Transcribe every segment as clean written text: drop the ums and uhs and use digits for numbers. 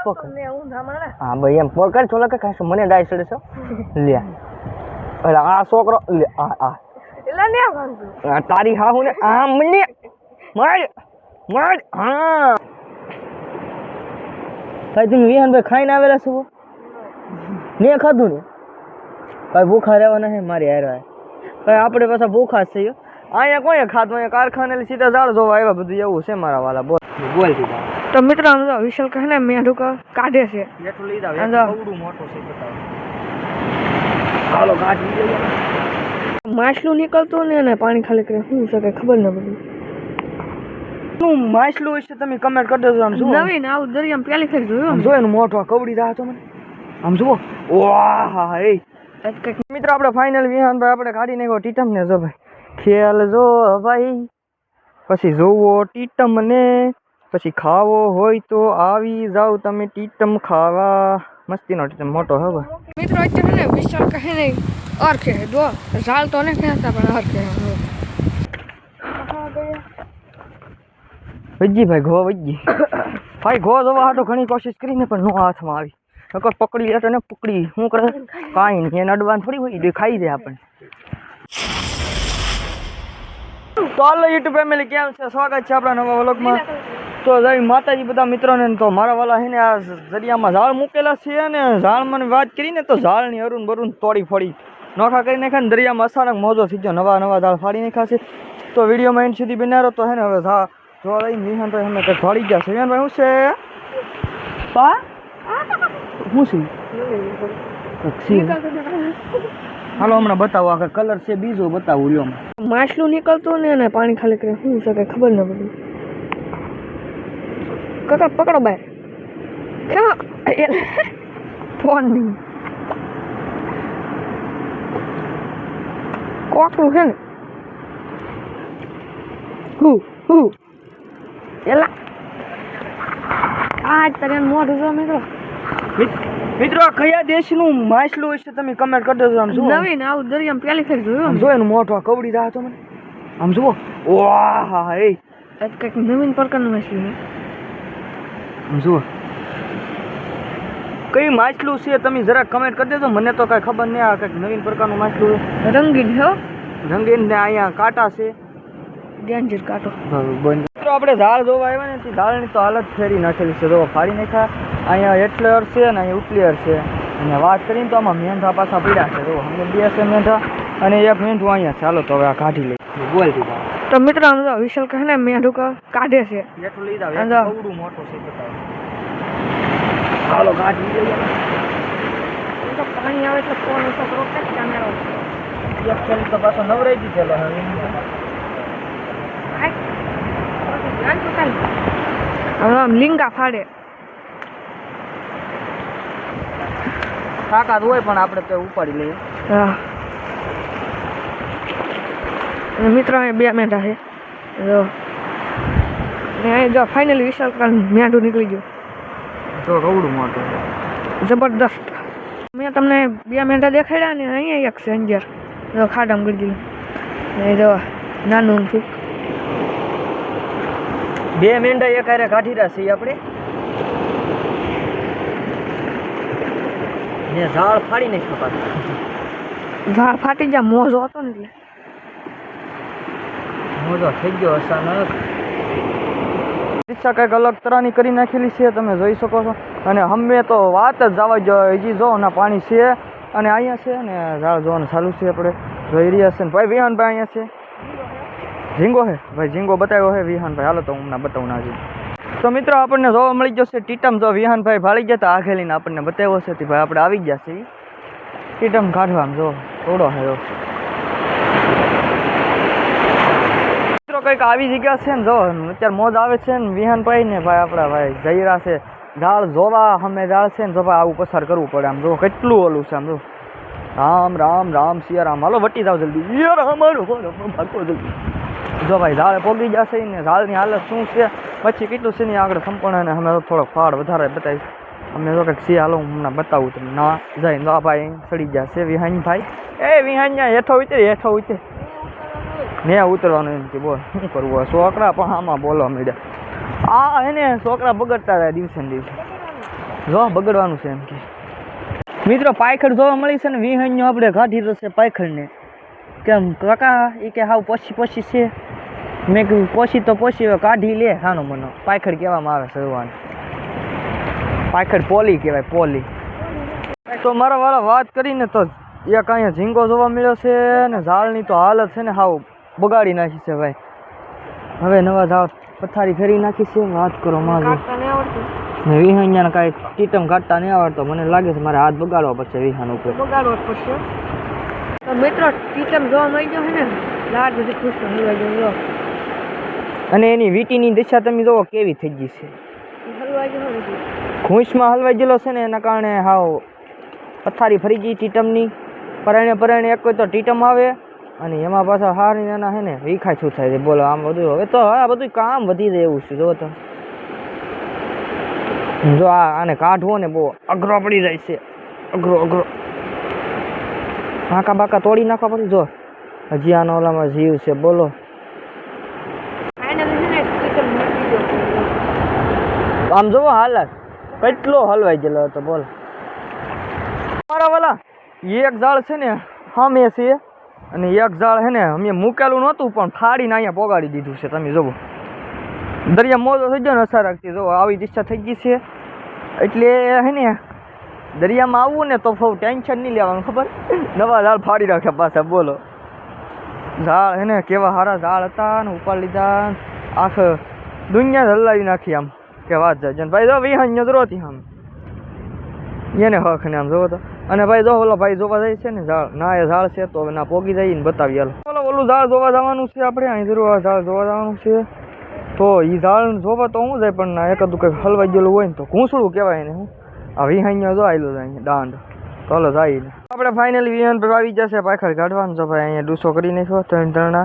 પકડ હા ભાઈ એમ પકડ થોડા કે ખાસ મને ડાય ચડે છો લે અરે આ છોકરો લે આ એલા ને ભાંગું તારી હા હું ને આ મને માર હા ભાઈ તમે વિહાન ભાઈ ખાઈને આવેલા છો ને ખાધું ને ભાઈ ભૂખા રહેવાના હે મારી હારે ભાઈ આપણે પાછા ભૂખા જ છીએ અહીંયા કોઈ ખાધું અહીંયા કારખાને સીધા ઝાડ જોવા આવ્યા બધું એવું છે મારા વાલા બોલ દીધા તો મિત્રો આમ જો વિશાલ કહે ને મેઢું કાઢે છે એટલું લઈ જાવ કવડું મોટું છે બતાવો હાલો કાઢી માછલું નીકળતું ને પાણી ખાલી કરે શું છે કઈ ખબર ન પડી નું માછલું છે તમે કમેન્ટ કરી દેજો આમ શું નવીન આવું દરિયામાં પેલી ફેર જોયું આમ જો એનું મોટું કવડી દા તો મને આમ જુઓ વાહ એ મિત્રો આપણે ફાઇનલ વિહાન ભાઈ આપણે કાઢી નાખ્યો ટીટમ ને જો ભાઈ ખેલ જો ભાઈ પછી જોવો ટીટમ ને પછી ખાવો હોય તો આવી જાવ તમે ટીટમ ખાવા મસ્તીનો ટીટમ મોટો હે ભાઈ મિત્રો અત્યારે ને વિશાલ કહે ને અર્ખે દો ઝાડ તો ને ખેંચતા પણ અર્ખે વજી ભાઈ ઘો વજી ભાઈ ઘો જોવા હાટો ઘણી કોશિશ કરીને પણ નો હાથમાં આવી નકર પકડી લેતો ને પકડી શું કરે કાંઈ નહીં એને અડવાન થોડી હોય ખાઈ જાય આપણને તો હાલો યુટ્યુબ ફેમિલી કેમ છે સ્વાગત છે આપણા નવા વ્લોગમાં તો જય માતાજી બધા મિત્રોને તો મારા વાલા છે ને આ દરિયામાં ઝાડ મૂકેલા છે ને ઝાડ મને વાત કરીને તો ઝાડની અરુણ બરુણ તોડી ફોડી નોખા કરી નાખ્યા ને દરિયામાં અચાનક મોજો થઈ ગયો નવા નવા ઝાડ ફાડી નાખ્યા છે તો વિડીયોમાં એન્ડ સુધી બનારો તો હે ને હવે જો લઈ વિહાનભાઈ અમે કંઈક ફાડી ગયા છે વિહાનભાઈ શું છે પા શું છે હાલો હમણાં બતાવો આ કલર છે બીજો બતાવું લ્યો માછલું નીકળતું ને પાણી ખાલી કરે શું છે કઈ ખબર ન પડી કકડ પકડો બાય ફોન નહીં કોકરું છે ને હું એલા આ તારે મોઢું જો મિત્રો આ કયા દેશનું માછલું હશે તમે કમેન્ટ કરી દેજો આમ જુઓ નવીન આવું દરિયામાં પેલી ફેર જોયું આમ જો એનું મોટું કવડી દા તો મને આમ જુઓ વાહ એ કંઈક નવીન પ્રકારનું માછલું આમ જુઓ કઈ માછલું છે તમે જરા કમેન્ટ કરી દેજો મને તો કઈ ખબર નહીં આ કંઈક નવીન પ્રકારનું માછલું રંગીન હો રંગીન ને અહીંયા કાંટા છે ડેન્જર કાંટો મિત્રો આપણે ઝાડ જોવા આવ્યા ને ઝાડની તો હાલત ફેરી નાખેલી છે જો ફાડી નાખ્યા અહીંયા એટલેર છે ને અહીંયા ઉપલેર છે અને વાત કરીને તો આમાં મેંઢા પાછા પડ્યા છે જો અમને બે છે મેંઢા અને એક મેંઢું અહીંયા ચાલો તો હવે આ કાઢી લઈએ બોલ દીધા તો મિત્રો આમ જો વિશાલ કહે ને મેઢું કાઢે છે એટલું લઈ જાવ કવડું મોટું છે બતાવો હાલો કાઢી લઈએ તો પાણી આવે એટલે ફોન ઉપર રોકેટ કેમેરો એક ખેલી તો પાછો નવરાઈ દીધેલો હવે આમ લીંગા ફાડે તાકાત હોય પણ આપણે તો ઉપાડી લઈએ હા મિત્રો અહીંયા બે મેંઢા છે જો ને અહીં જો ફાઇનલી વિશાલ મેંઢું નીકળી ગયું તો કવડું મોટું જબરદસ્ત મેં તમને બે મેંઢા દેખાડ્યા ને અહીંયા એક છે અંજાર જો ખાડામાં ગળી ગયું ને જો નાનું છે બે મેંઢા એક હારે કાઢી રહ્યા છીએ આપણે ને ઝાડ ફાડી નાખ્યો પાછું ઝાડ ફાટી ગયા મોજો હતો ને એટલે મોજો થઈ ગયો અચાનક રિક્ષા કંઈક અલગ તરાની કરી નાખેલી છે તમે જોઈ શકો છો અને અમે તો વાત જ જવા જોઈએ હજી જો ના પાણી છે અને અહીંયા છે ને ઝાડ જોવાનું ચાલુ છે આપણે જોઈ રહ્યા છે ને ભાઈ વિહાનભાઈ અહીંયા છે ઝીંગો હે ભાઈ ઝીંગો બતાવ્યો હે વિહાનભાઈ હાલો તો હું હમણાં બતાવું ના તો મિત્રો આપણને જોવા મળી જશે ટીટમ જો વિહાનભાઈ ભાળી ગયા તો આઘેલીને આપણને બતાવ્યો છે ભાઈ આપણે આવી ગયા છે ટીટમ કાઢવામાં જો થોડો હે મિત્રો કંઈક આવી જગ્યા છે ને જો અત્યારે મોજ આવે છે ને વિહાનભાઈ ને ભાઈ આપણા ભાઈ જઈ રહ્યા છે ઝાડ જોવા અમે ઝાડ છે ને જો ભાઈ આવું પસાર કરવું પડે આમ જો કેટલું ઓલું છે આમ જો રામ રામ રામ સિયા રામ હાલો વટી જાવ જલ્દી યાર અમારું ભાગો જલ્દી જો ભાઈ ઝાડ પોગી જશે ને ઝાડની હાલત શું છે પછી કેટલું છે ને આગળ સંપૂર્ણ અને અમે થોડોક ફાળ વધારે બતાવીશ અમને જો કંઈક છે હાલો હું હમણાં બતાવું તમને ના જઈને આ ભાઈ સડી જશે વિહાનભાઈ એ વિહાન હેઠો ઉતરે ને ઉતરવાનું એમ કે બોલ શું કરવું છોકરા પણ આમાં બોલવા મળ્યા આ એને છોકરા બગડતા રહ્યા દિવસે ને દિવસે જો બગડવાનું છે એમ કે મિત્રો પાયખડ જોવા મળી છે ને વિહણ્યો આપણે કાઢી રહેશે પાયખડને કેમ કાકા એ કે હાવ પોછી છે મેં કીધું પોછી હવે કાઢી લે હાનો મનો પાયખડ કહેવામાં આવે છે જોવાનું પાયખડ પોલી કહેવાય પોલી તો મારા વાળા વાત કરીને તો એક અહીંયા ઝીંગો જોવા મળ્યો છે ને ઝાડની તો હાલત છે ને હાવ બગાડી નાખી છે ભાઈ હવે નવા ઝાડ પથારી ફેરી નાખી છે વાત કરો મારું ને વિહાણ્યાને કાંઈ ટીટમ કાઢતા નહીં આવડતો મને લાગે છે મારે હાથ બગાડવા પડશે વિહાણ ઉપર બગાડવો જ પડશે તો મિત્રો ટીચમ જોવા મળી ગયો છે ને લાડ બધી ખુશ હલવાઈ ગયો અને એની વીટીની દિશા તમે જોવો કેવી થઈ ગઈ છે હલવાઈ ગયો ઘૂંસમાં હલવાઈ ગયેલો છે ને એના કારણે હાવ પથારી ફરી ગઈ ટીટમની પરાણે એક કોઈ તો ટીટમ આવે અને એમાં પાછા હારી નાના છે ને વિખાય શું થાય છે બોલો આમ બધું હવે તો આ બધું કામ વધી જાય એવું છે જો તો જો આને કાઢવો ને બહુ અઘરો પડી જાય છે અઘરો હાકા બાકા તોડી નાખવા પડી જો હજી આનો ઓલામાં જીવ છે બોલો આમ જોવો હાલત કેટલો હલવાઈ ગયેલો હતો બોલો મારા વાલા એક ઝાડ છે ને સામે છે અને એક ઝાડ છે ને અમે મૂકેલું નહોતું પણ ફાડીને અહીંયા પોગાડી દીધું છે તમે જોવો દરિયા મોજો થઈ ગયો ને અચાનકથી જો આવી દિશા થઈ ગઈ છે એટલે હે ને દરિયામાં આવવું ને તો બહુ ટેન્શન નહીં લેવાનું ખબર નવા ઝાડ ફાડી રાખ્યા પાછા બોલો ઝાડ હે ને કેવા સારા ઝાડ હતા ને ઉપાડી લીધા આખ દુનિયા જ હલાવી નાખી આમ કે વાત જાય ભાઈ જો વિહાણ હતી આમ એને હક ને આમ જોવો તો અને ભાઈ જો ઓલો ભાઈ જોવા જાય છે ને ઝાડ ના એ ઝાડ છે તો હવે ના પોગી જઈને બતાવી હાલો ઓલો ઓલું ઝાડ જોવા જવાનું છે આપણે અહીં જરૂર આ ઝાડ જોવા જવાનું છે તો એ ઝાડ જોવા તો હું જાય પણ ના એકાદું કંઈક હલવાઈ ગયેલું હોય ને તો ઘૂંસળું કહેવાય ને હું આ વિહાણ્યો જો આવેલો જાય દાંડ તો હલો જાય ને આપણે ફાઇનલી વિહાણ પર આવી જશે પાયખડ કાઢવાનું તો ભાઈ અહીંયા ડૂસો કરી નાખ્યો ત્રણના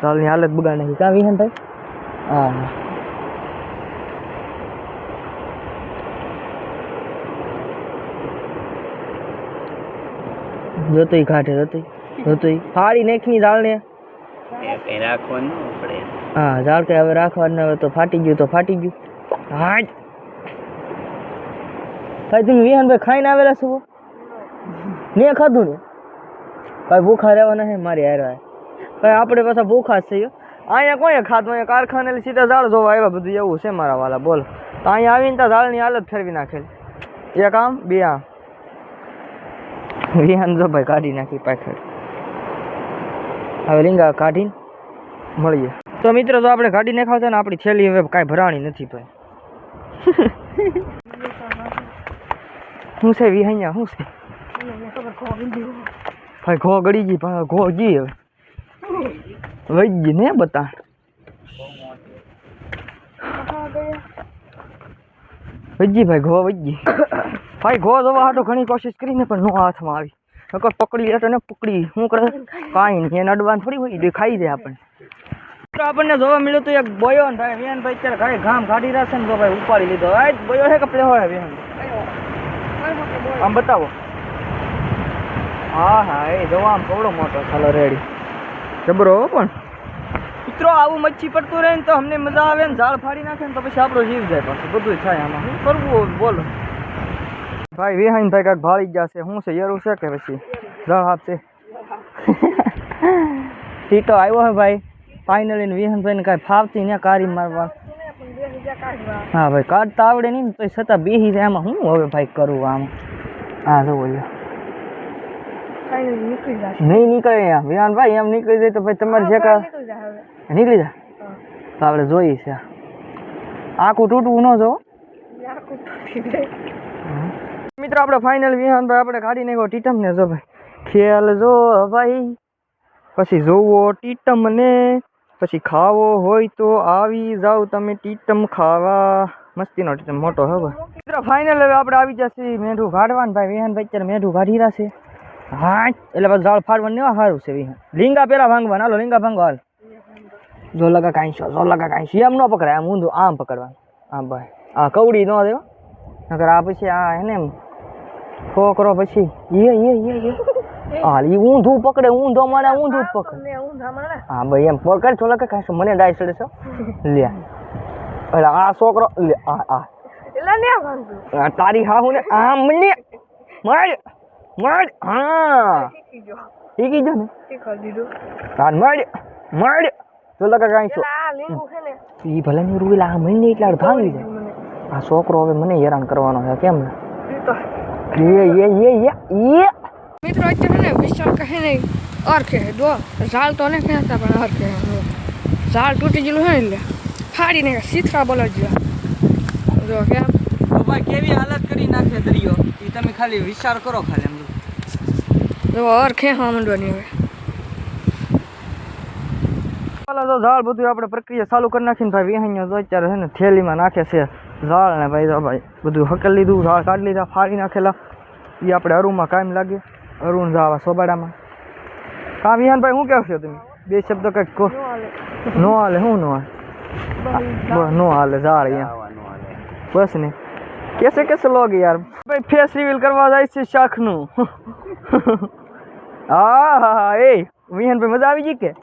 ઝાડની હાલત બગાડી નાખી ક્યાં વિહાણ ભાઈ હા જોતોય કાઢે જોતોય ફાડી નાખી ઝાડને રાખવાનું પડે હા ઝાડ કે હવે રાખવાનું હવે તો ફાટી ગયું હા ભાઈ તમે વિહાનભાઈ ખાઈને આવેલા છો ને ખાધું ને ભાઈ ભૂખા રહેવાના હે મારી હારે ભાઈ આપણે પાછા ભૂખા જ છીએ અહીંયા કોઈ ખાધું અહીંયા કારખાને સીધા ઝાડ જોવા આવ્યા બધું એવું છે મારા વાલા બોલ તો અહીંયા આવીને તો ઝાડની હાલત ફેરવી નાખેલી એક આમ બે આમ વિહાન જો ભાઈ કાઢી નાખી પાછળ હવે લીંગા કાઢીને મળીએ તો મિત્રો જો આપણે કાઢી નાખાવતા ને આપણી થેલી હવે કાંઈ ભરાણી નથી ભાઈ શું છે વિહાણ્યા શું છે ભાઈ ઘો ગળી ગઈ ઘો ગઈ હવે વહી ગઈ ને બતા વહી ગઈ ભાઈ ઘો વહી ગઈ ભાઈ ઘો જોવા હાટો ઘણી કોશિશ કરીને પણ નો હાથમાં આવી નકર પકડી લેતો ને પકડી શું કરે કાંઈ નહીં એને અડવાન થોડી હોય એ ખાઈ જાય આપણને જોવા મળ્યું તો એક બોયો ને ભાઈ વિહાન ભાઈ અત્યારે ઘરે ઘામ કાઢી રહેશે ને તો ભાઈ ઉપાડી લીધો આ બોયો છે કે પ્લે હોય વિહાન આમ બતાવો હા હા એ જોવા આમ થોડો મોટો ચાલો રેડી જબરો પણ મિત્રો આવું મચ્છી પડતું રહે ને તો અમને મજા આવે ને ઝાડ ફાડી નાખે ને તો પછી આપણો જીવ જાય પાછું બધું થાય આમાં શું કરવું બોલો ભાઈ વિહાન ભાઈ કાંઈક ભાળી ગયા છે શું છે યરું છે કે પછી ઝાડ આપશે ટીટો આવ્યો હે ભાઈ ફાઇનલી વિહાન ભાઈ ને કાંઈ ફાવતી ને કારી મારવા હા ભાઈ કાઢતા આવડે નહીં તો છતાં બેસી જાય એમાં હું હવે ભાઈ કરું આમ હા જો બોલ્યો નહીં નીકળે વિહાન ભાઈ એમ નીકળી જાય તો ભાઈ તમારે જે કા નીકળી જાય તો આપણે જોઈએ છે આખું તૂટવું ન જો મિત્રો આપણે ફાઇનલ વિહાન ભાઈ આપણે કાઢી નાખ્યો ટીટમ ને જો ભાઈ ખેલ જો ભાઈ પછી જોવો ટીટમ ને પછી ખાવો હોય તો આવી જાવ તમે ટીટમ ખાવા મસ્તીનો ટીટમ મોટો હવે મિત્રો ફાઇનલ હવે આપણે આવી જશે મેઢું કાઢવાનું ભાઈ વિહાન ભાઈ અત્યારે મેઢું કાઢી રહ્યા છે હા એટલે બસ ઝાડ ફાડવાનું ને સારું છે વિહાન લીંગા પેલા ભાંગવા હાલો લીંગા ભાંગવા હાલ જો લગા કાંઈ એમ ન પકડાય આમ ઊંધું આમ પકડવાનું આમ ભાઈ આ કવડી ન દેવો નકર આ પછી આ એને એમ છોકરો પછી હા એ ઊંધું પકડે ઊંધો મને ઊંધું જ પકડે હા ભાઈ એમ પકડ છો લગા કાંઈ મને ડાય ચડે છો લે એટલે આ છોકરો લે આ એલા ને ભાંગતું આ તારી હાહુ ને આમ મને મળ હા ઠીકી જો ને શીખવા દીધું તાર મળ તો લગા કાઈ છો એલા આ લીંબુ છે ને ઈ ભલે ની રૂલા આ મને એટલા ભાંગી જાય મને આ છોકરો હવે મને હેરાન કરવાનો છે કેમ ને ઈ તો એ મિત્રો અત્યારે ને વિશાલ કહે ને અર્ખે હે દો ઝાડ તો ને કહેતા પણ અર્ખે હે ઝાડ તૂટી ગયેલું હે ને એટલે ફાડીને સીથરા બોલા જ્યા જો કેમ બાબા કેવી હાલત કરી નાખે દરિયો ઈ તમે ખાલી વિચાર કરો ખાલી એમ જો અર્ખે હા મંડવાની હવે હાલો તો ઝાડ બધું આપણે પ્રક્રિયા ચાલુ કરી નાખીને ભાઈ વિહાણ્યો તો અત્યારે છે ને થેલીમાં નાખે છે ઝાડ ને ભાઈ તો ભાઈ બધું હકેલ લીધું ઝાડ કાઢી લીધા ફાડી નાખેલા એ આપણે અરુણમાં કાયમ લાગે અરુણ જાવા સોબાડામાં કા વિહાનભાઈ શું કહેશો તમે બે શબ્દ કંઈક કહો નો હાલે શું નો હાલે બસ નો હાલે ઝાડ અહીંયા બસ ને કેસે લોગ યાર ભાઈ ફેસ રિવીલ કરવા જાય છે શાખનું હા એ વિહાનભાઈ મજા આવી ગઈ કે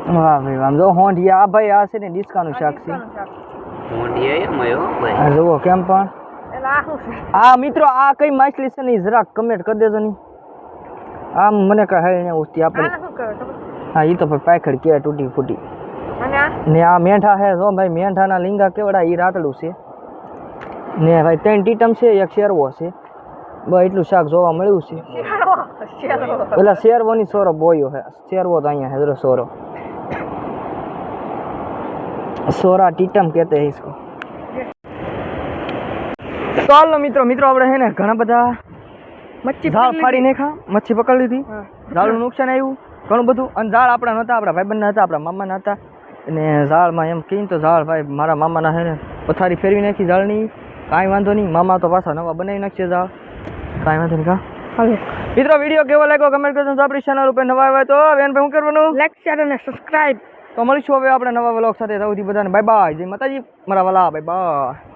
વાહ ભાઈ આમ જો હોંઢિયા આ ભાઈ આ છે ને ડિસ્કાનું શાક છે મોઢિયા મયો આ ભાઈ જુઓ કેમ પણ એલા આ શું છે આ મિત્રો આ કઈ માછલી છે ને ઈ જરાક કમેન્ટ કરી દેજો ની આમ મને કઈ હાલ ને ઉસ્તી આપણે આને શું કરે ખબર હા ઈ તો ભાઈ પાખડ કે તૂટી ફૂટી અને આ ને આ મેંઠા હે જો ભાઈ મેંઠાના લીંગા કેવડા ઈ રાતડું છે ને ભાઈ 3 ટીટમ છે એક શેરવો છે બસ એટલું શાક જોવા મળ્યું છે શેરો પેલા શેરવોની સોરો બોયો હે શેરવો તો અહીંયા હેદરો સોરો સોરા ટીટમ કહેતે હે इसको તો હાલો મિત્રો આપણે હે ને ઘણા બધા મચ્છી ઝાડ ફાડી નાખા મચ્છી પકડી લીધી હા. ઝાડનું નુકસાન આવ્યું ઘણું બધું અને ઝાડ આપણા નહોતા આપણા ભાઈબંધના હતા આપણા મામાના હતા અને ઝાડમાં એમ કહીને તો ઝાડ ભાઈ મારા મામાના હે ને પથારી ફેરવી નાખી ઝાડની કાંઈ વાંધો નહીં મામા તો પાછા નવા બનાવી નાખશે ઝાડ કાંઈ વાંધો નહીં કા હાલે મિત્રો વિડીયો કેવો લાગ્યો કમેન્ટ કરજો આપણી ચેનલ ઉપર નવા આવ્યા તો બેન ભાઈ શું કરવાનું લાઈક શેર અને સબસ્ક્રાઇબ તો મળીશું હવે આપણે નવા વ્લોગ સાથે સૌથી બધાને બાય બાય જય માતાજી મારા વાલા બાય બાય